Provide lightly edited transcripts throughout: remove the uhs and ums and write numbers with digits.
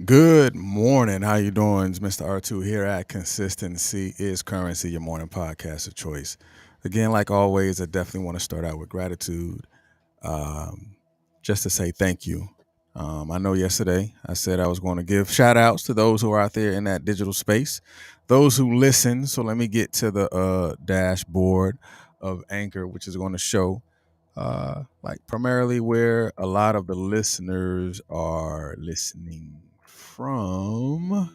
Good morning. How you doing? It's Mr. R2 here at Consistency is Currency, your morning podcast of choice. Again, like always, I definitely want to start out with gratitude, um, just to say thank you. I know yesterday I said I was going to give shout outs to those who are out there in that digital space, those who listen. So let me get to the dashboard of Anchor, which is going to show like primarily where a lot of the listeners are listening from.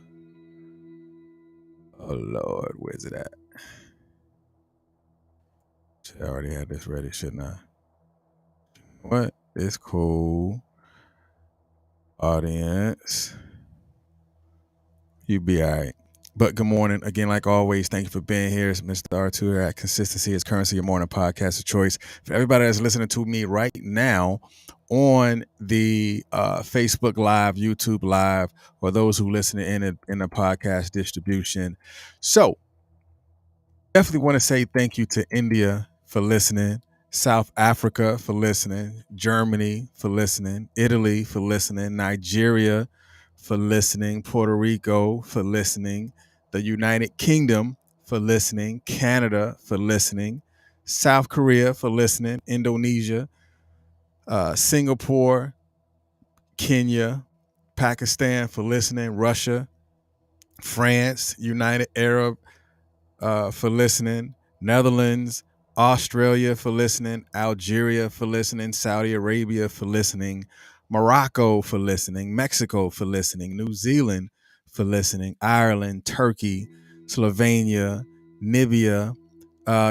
Oh Lord, where's it at? I already had this ready, shouldn't I? What? It's cool. Audience. You be all right. But good morning. Again, like always, thank you for being here. It's Mr. R2 here at Consistency is Currency, your morning podcast of choice. For everybody that's listening to me right now on the Facebook Live, YouTube Live, or those who listen in the podcast distribution. So definitely want to say thank you to India for listening, South Africa for listening, Germany for listening, Italy for listening, Nigeria for listening, Puerto Rico for listening, the United Kingdom for listening, Canada for listening, South Korea for listening, Indonesia, Singapore, Kenya, Pakistan for listening, Russia, France, United Arab for listening, Netherlands, Australia for listening, Algeria for listening, Saudi Arabia for listening, Morocco for listening, Mexico for listening, New Zealand for listening, Ireland, Turkey, Slovenia, Namibia,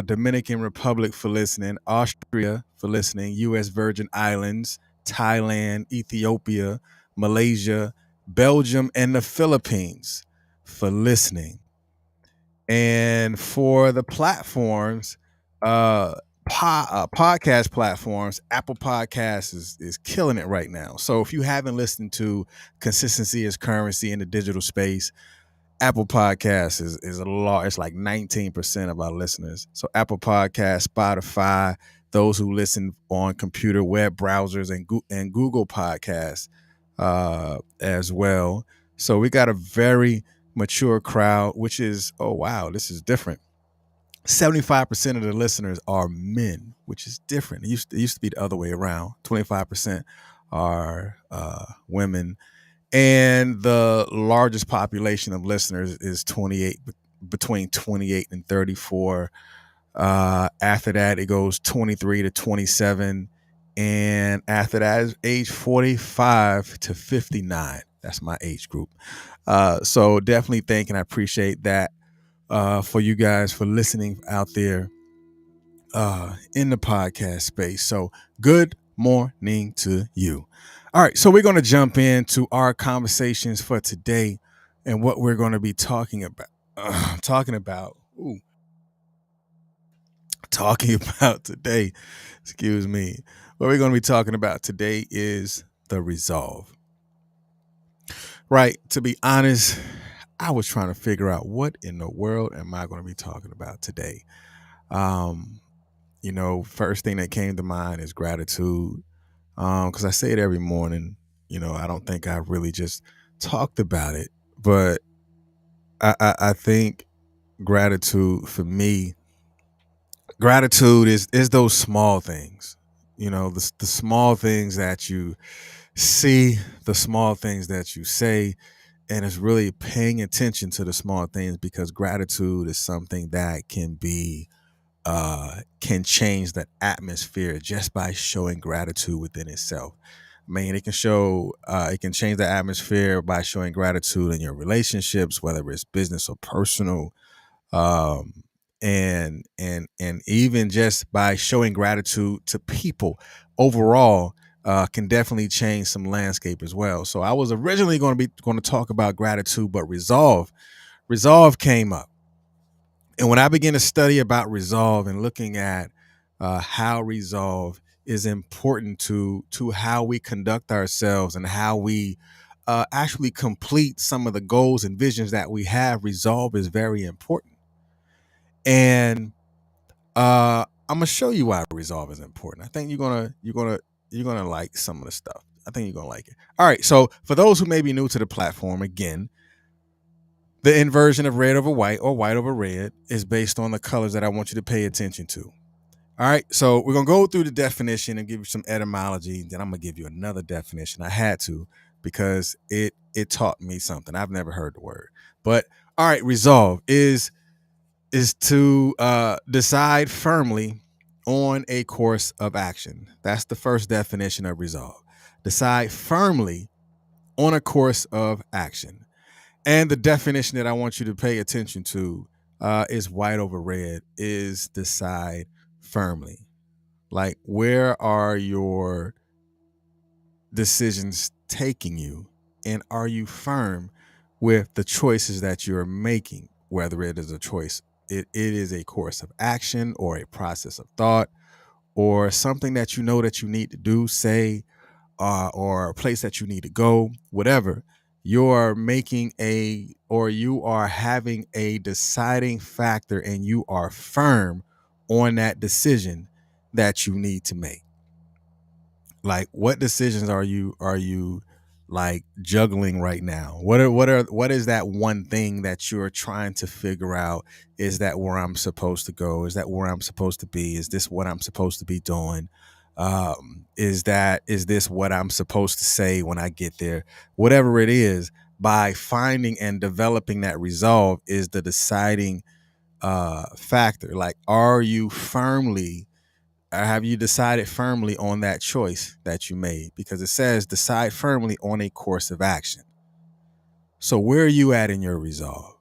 Dominican Republic for listening, Austria for listening, U.S. Virgin Islands, Thailand, Ethiopia, Malaysia, Belgium, and the Philippines for listening. And for the platforms, podcast platforms, Apple Podcasts is killing it right now. So if you haven't listened to Consistency is Currency in the digital space, Apple Podcasts is a lot. It's like 19% of our listeners. So Apple Podcasts, Spotify, those who listen on computer web browsers and Google Podcasts as well. So we got a very mature crowd, which is, oh wow, this is different. 75% of the listeners are men, which is different. It used to be the other way around. 25% are women, and the largest population of listeners is 28, between 28 and 34. After that, it goes 23 to 27. And after that is age 45 to 59. That's my age group. So definitely thank and I appreciate that for you guys for listening out there in the podcast space. So good morning to you. All right, so we're going to jump into our conversations for today and what we're going to be talking about. Talking about, ooh, talking about today. Excuse me. What we're going to be talking about today is the resolve. Right. To be honest, I was trying to figure out what in the world am I going to be talking about today. Um, first thing that came to mind is gratitude. Because I say it every morning. I don't think I've really just talked about it, but I think gratitude for me, gratitude is those small things. The small things that you see, the small things that you say, and it's really paying attention to the small things because gratitude is something that can change the atmosphere just by showing gratitude within itself. I mean, it can change the atmosphere by showing gratitude in your relationships, whether it's business or personal, um, and even just by showing gratitude to people overall. Can definitely change some landscape as well. So I was originally going to talk about gratitude, but resolve came up. And when I began to study about resolve and looking at how resolve is important to how we conduct ourselves and how we actually complete some of the goals and visions that we have, resolve is very important. And I'm gonna show you why resolve is important. I think you're gonna like some of the stuff. I think you're gonna like it. All right. So for those who may be new to the platform, again, the inversion of red over white or white over red is based on the colors that I want you to pay attention to. All right, so we're gonna go through the definition and give you some etymology. Then I'm gonna give you another definition. I had to because it taught me something. I've never heard the word. But all right, resolve is to decide firmly on a course of action. That's the first definition of resolve. Decide firmly on a course of action. And the definition that I want you to pay attention to is white over red, is decide firmly. Like, where are your decisions taking you? And are you firm with the choices that you're making? Whether it is a choice, it is a course of action or a process of thought or something that you know that you need to do, say, or a place that you need to go, whatever. You're making or you are having a deciding factor and you are firm on that decision that you need to make. Like, what decisions are you like juggling right now? What is that one thing that you're trying to figure out? Is that where I'm supposed to go? Is that where I'm supposed to be? Is this what I'm supposed to be doing? Is this what I'm supposed to say when I get there? Whatever it is, by finding and developing that resolve is the deciding factor. Like, are you firmly have you decided firmly on that choice that you made? Because it says decide firmly on a course of action. So where are you at in your resolve?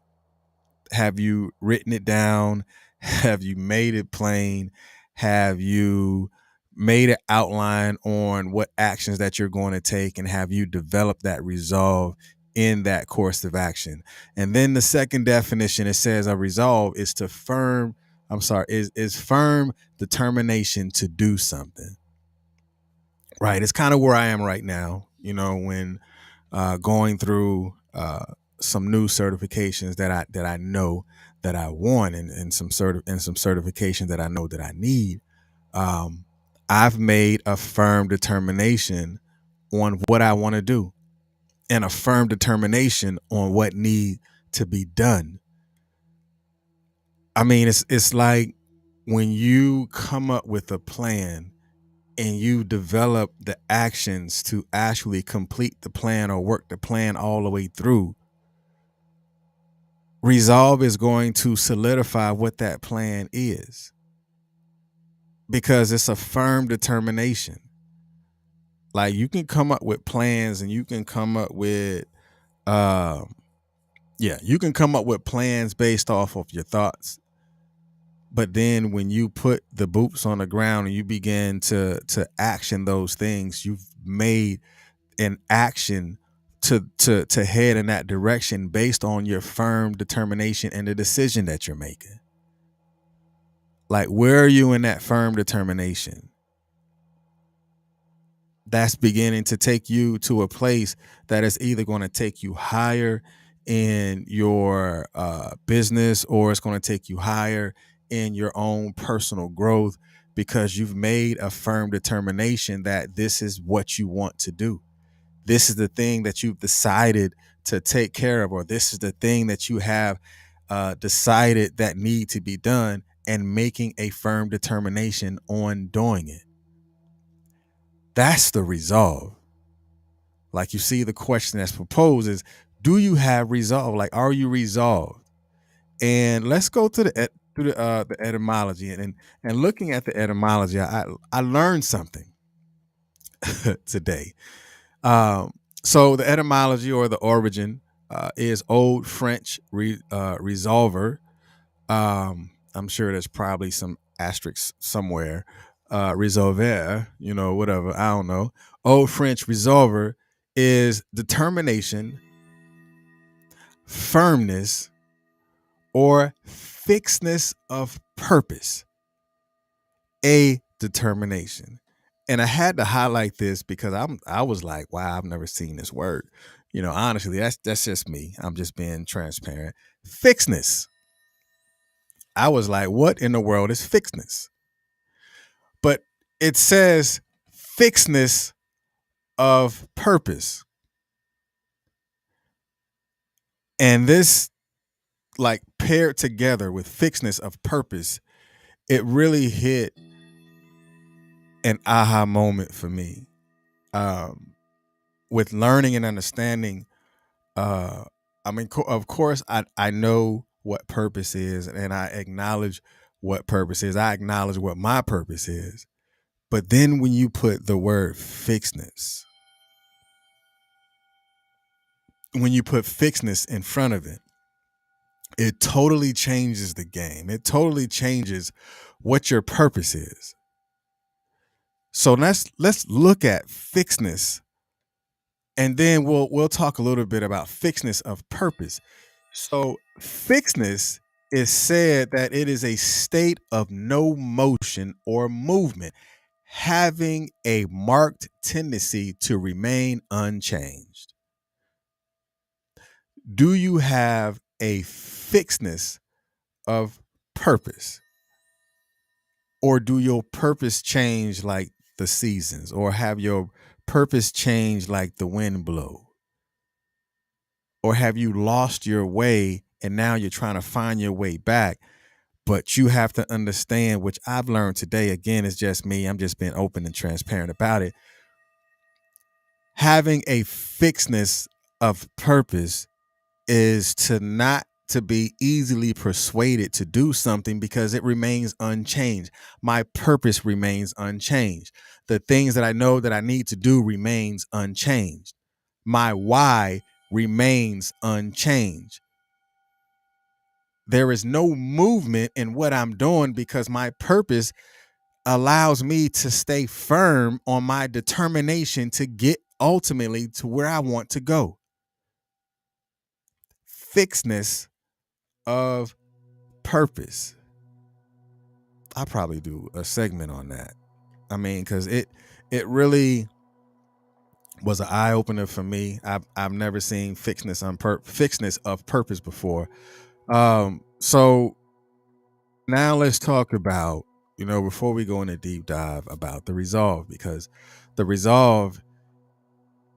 Have you written it down? Have you made it plain? Have you made an outline on what actions that you're going to take? And have you developed that resolve in that course of action? And then the second definition, it says a resolve is is firm determination to do something. Right. It's kind of where I am right now, when going through some new certifications that I know that I want, and some certifications that I know that I need. Um, I've made a firm determination on what I want to do and a firm determination on what need to be done. I mean, it's like when you come up with a plan and you develop the actions to actually complete the plan or work the plan all the way through, resolve is going to solidify what that plan is because it's a firm determination. Like, you can come up with plans and you can come up with you can come up with plans based off of your thoughts. But then when you put the boots on the ground and you begin to action those things, you've made an action to head in that direction based on your firm determination and the decision that you're making. Like, where are you in that firm determination? That's beginning to take you to a place that is either going to take you higher in your business, or it's going to take you higher in your own personal growth, because you've made a firm determination that this is what you want to do. This is the thing that you've decided to take care of, or this is the thing that you have decided that need to be done, and making a firm determination on doing it. That's the resolve. Like, you see, the question that's proposed is, do you have resolve? Like, are you resolved? And let's go to the etymology, and looking at the etymology, I learned something today. So the etymology, or the origin, is Old French resolver. I'm sure there's probably some asterisks somewhere. Resolver, whatever. I don't know. Old French resolver is determination, firmness, or fixedness of purpose. A determination. And I had to highlight this because I was like, wow, I've never seen this word. Honestly, that's just me. I'm just being transparent. Fixedness. I was like, what in the world is fixedness? But it says fixedness of purpose. And this, like, paired together with fixedness of purpose, it really hit an aha moment for me. With learning and understanding, uh, I mean, of course, I know what purpose is, and I acknowledge what purpose is. I acknowledge what my purpose is. But then when you put the word fixedness, when you put fixedness in front of it, it totally changes the game. It totally changes what your purpose is. So let's look at fixedness, and then we'll talk a little bit about fixedness of purpose. So fixedness is said that it is a state of no motion or movement, having a marked tendency to remain unchanged. Do you have a fixedness of purpose? Or do your purpose change like the seasons? Or have your purpose change like the wind blow? Or have you lost your way and now you're trying to find your way back? But you have to understand, which I've learned today, again, it's just me, I'm just being open and transparent about it. Having a fixedness of purpose is to not to be easily persuaded to do something because it remains unchanged. My purpose remains unchanged. The things that I know that I need to do remains unchanged. My why remains unchanged. There is no movement in what I'm doing because my purpose allows me to stay firm on my determination to get ultimately to where I want to go. Fixedness of purpose. I'll probably do a segment on that. I mean, because it really was an eye opener for me. I've never seen fixedness of purpose before. So now let's talk about, before we go in a deep dive, about the resolve, because the resolve,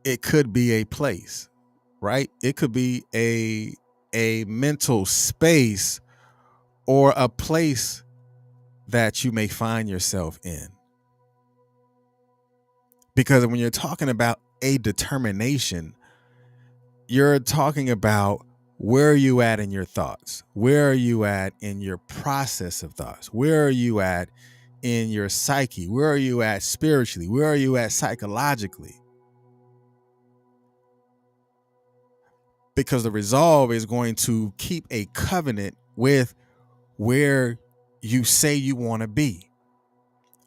it could be a place, right? It could be a mental space or a place that you may find yourself in. Because when you're talking about a determination, you're talking about where are you at in your thoughts? Where are you at in your process of thoughts? Where are you at in your psyche? Where are you at spiritually? Where are you at psychologically? Because the resolve is going to keep a covenant with where you say you want to be,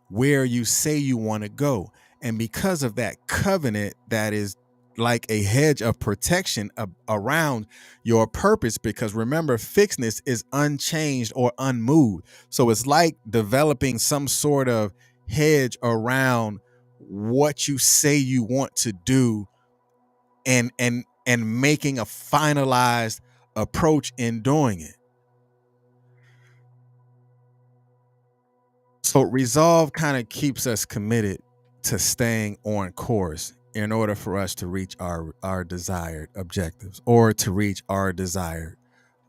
where you say you want to go. And because of that covenant, that is like a hedge of protection around your purpose, because remember, fixedness is unchanged or unmoved. So it's like developing some sort of hedge around what you say you want to do, and making a finalized approach in doing it. So resolve kind of keeps us committed to staying on course in order for us to reach our desired objectives or to reach our desired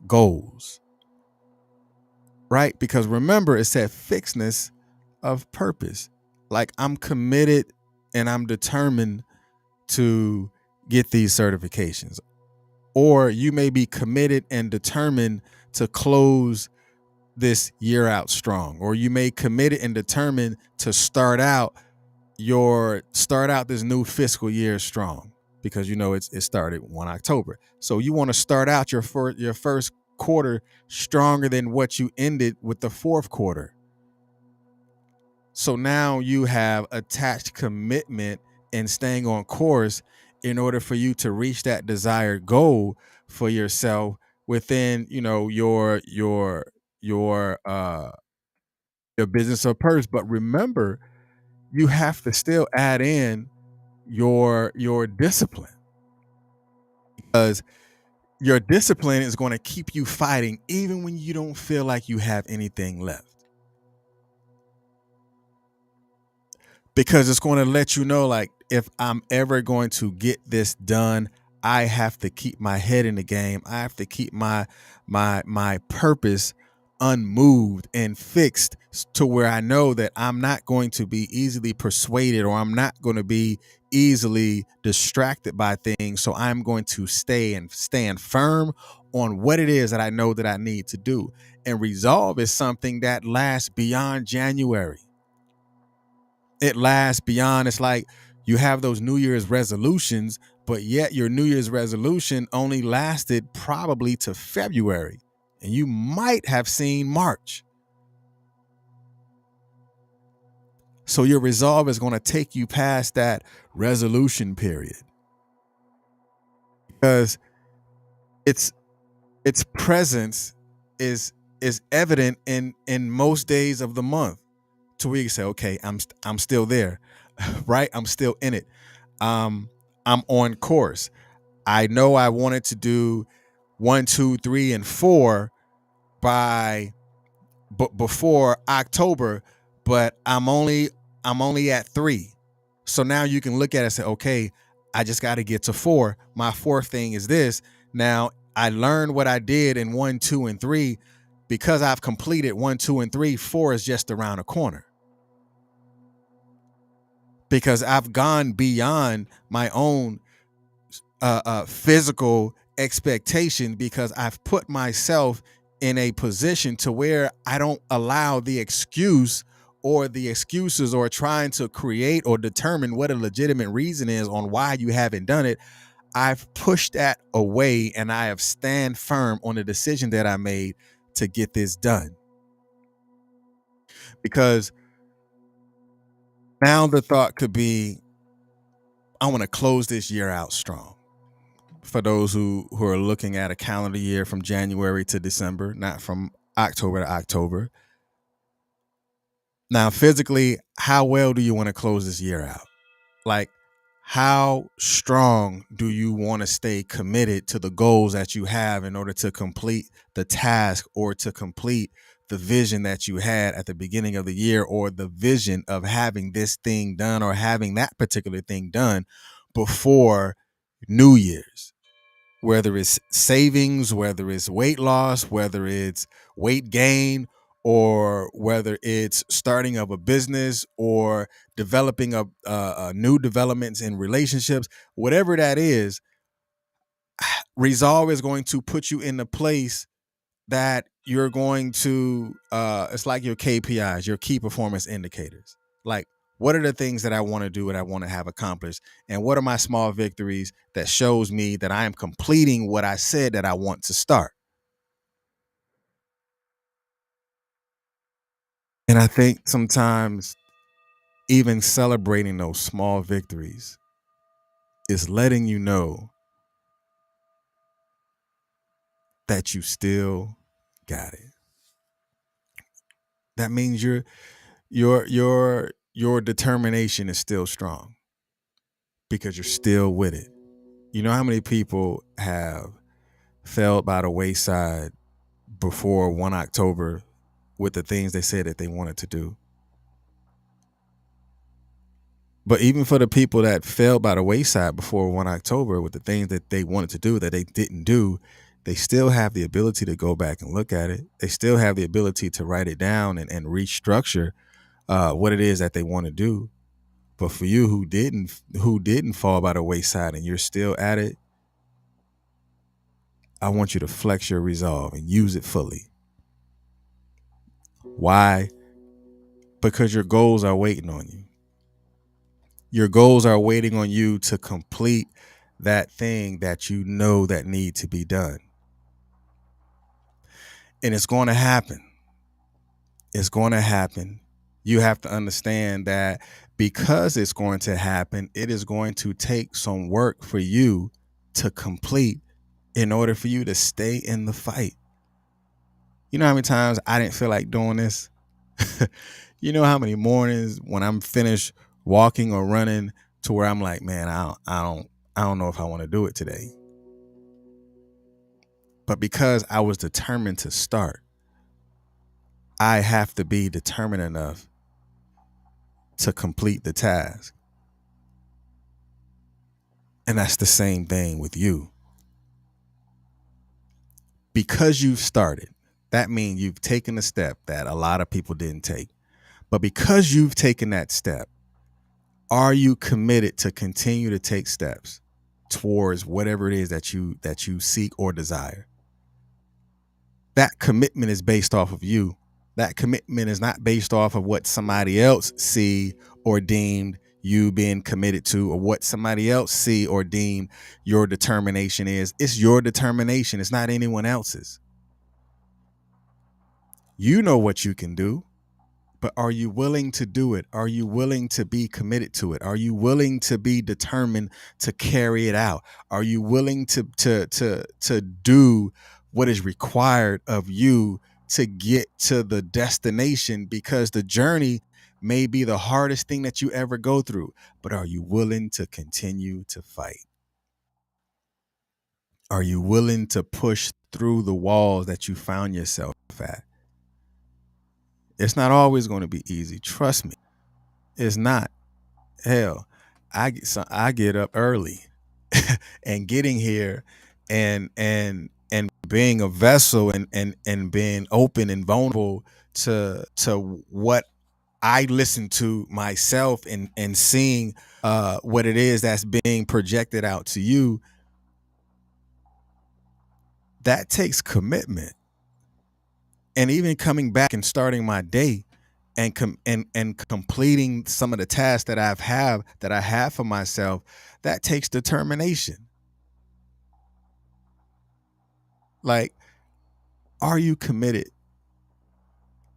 goals. Right? Because remember, it said fixedness of purpose. Like, I'm committed and I'm determined to get these certifications. Or you may be committed and determined to close this year out strong, or you may committed and determined to start out this new fiscal year strong, because it started 1 October. So you want to start out your first quarter stronger than what you ended with the fourth quarter. So now you have attached commitment and staying on course in order for you to reach that desired goal for yourself within, your business or purpose. But remember, you have to still add in your discipline, because your discipline is going to keep you fighting even when you don't feel like you have anything left. Because it's going to let you know, like, if I'm ever going to get this done, I have to keep my head in the game. I have to keep my purpose unmoved and fixed to where I know that I'm not going to be easily persuaded, or I'm not going to be easily distracted by things. So I'm going to stand firm on what it is that I know that I need to do. And resolve is something that lasts beyond January. It lasts beyond, it's like you have those New Year's resolutions, but yet your New Year's resolution only lasted probably to February, and you might have seen March. So your resolve is going to take you past that resolution period, because its its presence is evident in most days of the month, to where you say, okay, I'm still there, right? I'm still in it. I'm on course. I know I wanted to do 1, 2, 3, and 4 by before October, but I'm only at 3. So now you can look at it and say, okay, I just got to get to 4. My fourth thing is this. Now I learned what I did in 1, 2, and 3. Because I've completed 1, 2, and 3, 4 is just around the corner. Because I've gone beyond my own physical expectation, because I've put myself in a position to where I don't allow the excuse or the excuses, or trying to create or determine what a legitimate reason is on why you haven't done it. I've pushed that away, and I have stand firm on the decision that I made to get this done. Because now the thought could be, I want to close this year out strong. For those who are looking at a calendar year from January to December, not from October to October. Now, physically, how well do you want to close this year out? Like, how strong do you want to stay committed to the goals that you have in order to complete the task, or to complete the vision that you had at the beginning of the year, or the vision of having this thing done, or having that particular thing done before New Year's? Whether it's savings, whether it's weight loss, whether it's weight gain, or whether it's starting of a business, or developing a new developments in relationships, whatever that is, resolve is going to put you in the place that you're going to, it's like your KPIs, your key performance indicators. Like, what are the things that I want to do, and I want to have accomplished? And what are my small victories that shows me that I am completing what I said that I want to start? And I think sometimes even celebrating those small victories is letting you know that you still got it. That means your determination is still strong, because you're still with it. You know how many people have fell by the wayside before 1 October with the things they said that they wanted to do? But even for the people that fell by the wayside before 1 October with the things that they wanted to do that they didn't do, they still have the ability to go back and look at it. They still have the ability to write it down and restructure what it is that they want to do. But for you who didn't fall by the wayside and you're still at it, I want you to flex your resolve and use it fully. Why? Because your goals are waiting on you. Your goals are waiting on you to complete that thing that you know that need to be done. And it's going to happen. It's going to happen. You have to understand that because it's going to happen, it is going to take some work for you to complete in order for you to stay in the fight. You know how many times I didn't feel like doing this? You know how many mornings when I'm finished walking or running to where I'm like, man, I don't know if I want to do it today. But because I was determined to start, I have to be determined enough to complete the task. And that's the same thing with you. Because you've started, that means you've taken a step that a lot of people didn't take. But because you've taken that step, are you committed to continue to take steps towards whatever it is that you seek or desire? That commitment is based off of you. That commitment is not based off of what somebody else see or deemed you being committed to, or what somebody else see or deem your determination is. It's your determination. It's not anyone else's. You know what you can do, but are you willing to do it? Are you willing to be committed to it? Are you willing to be determined to carry it out? Are you willing to do what is required of you to get to the destination? Because the journey may be the hardest thing that you ever go through, but are you willing to continue to fight? Are you willing to push through the walls that you found yourself at? It's not always going to be easy. Trust me. It's not. Hell, I get up early and getting here and being a vessel and being open and vulnerable to what I listen to myself and seeing what it is that's being projected out to you. That takes commitment. And even coming back and starting my day and completing some of the tasks that I have for myself, that takes determination. Like, are you committed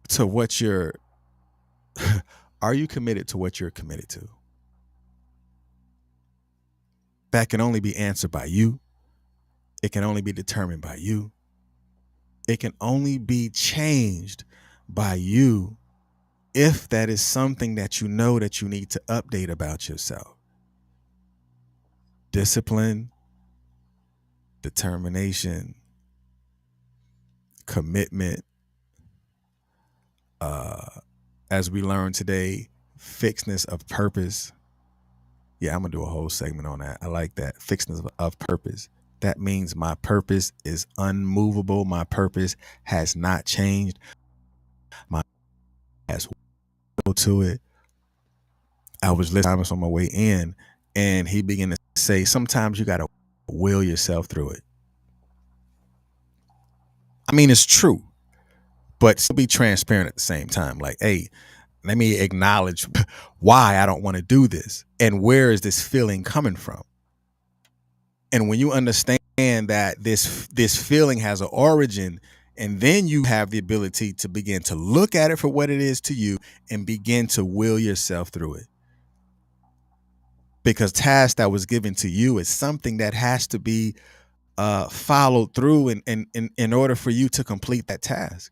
to what you're are you committed to what you're committed to? That can only be answered by you. It can only be determined by you. It can only be changed by you if that is something that you know that you need to update about yourself. Discipline, determination, commitment, as we learned today, fixness of purpose. Yeah, I'm gonna do a whole segment on that. I like that. Fixness of purpose. That means my purpose is unmovable. My purpose has not changed. My has will to it. I was listening on my way in, and he began to say, sometimes you gotta will yourself through it. I mean, it's true, but still be transparent at the same time. Like, hey, let me acknowledge why I don't want to do this and where is this feeling coming from. And when you understand that this feeling has an origin, and then you have the ability to begin to look at it for what it is to you and begin to will yourself through it. Because task that was given to you is something that has to be followed through in order for you to complete that task.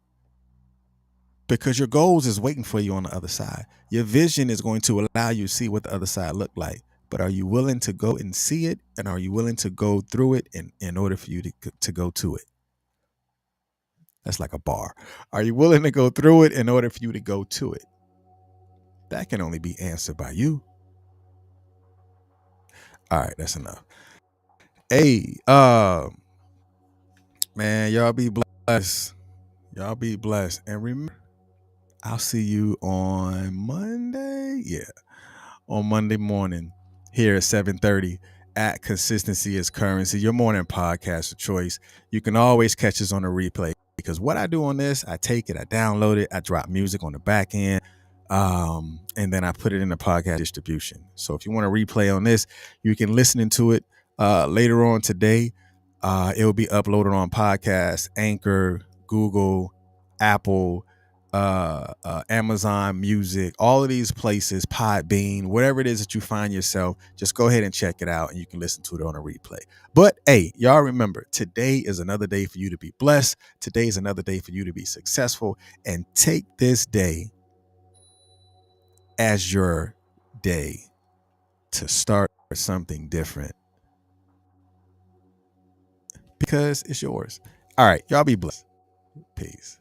Because your goals is waiting for you on the other side. Your vision is going to allow you to see what the other side look like. But are you willing to go and see it? And are you willing to go through it in order for you to go to it? That's like a bar. Are you willing to go through it in order for you to go to it? That can only be answered by you. All right, that's enough. Hey, man, y'all be blessed. Y'all be blessed. And remember, I'll see you on Monday. Yeah. On Monday morning here at 7:30 at Consistency is Currency, your morning podcast of choice. You can always catch us on a replay because what I do on this, I take it, I download it, I drop music on the back end, and then I put it in the podcast distribution. So if you want to replay on this, you can listen to it later on today. It will be uploaded on podcast, Anchor, Google, Apple, Amazon Music, all of these places, Podbean, whatever it is that you find yourself, just go ahead and check it out and you can listen to it on a replay. But hey, y'all remember, today is another day for you to be blessed. Today is another day for you to be successful, and take this day as your day to start something different because it's yours. All right, y'all be blessed. Peace.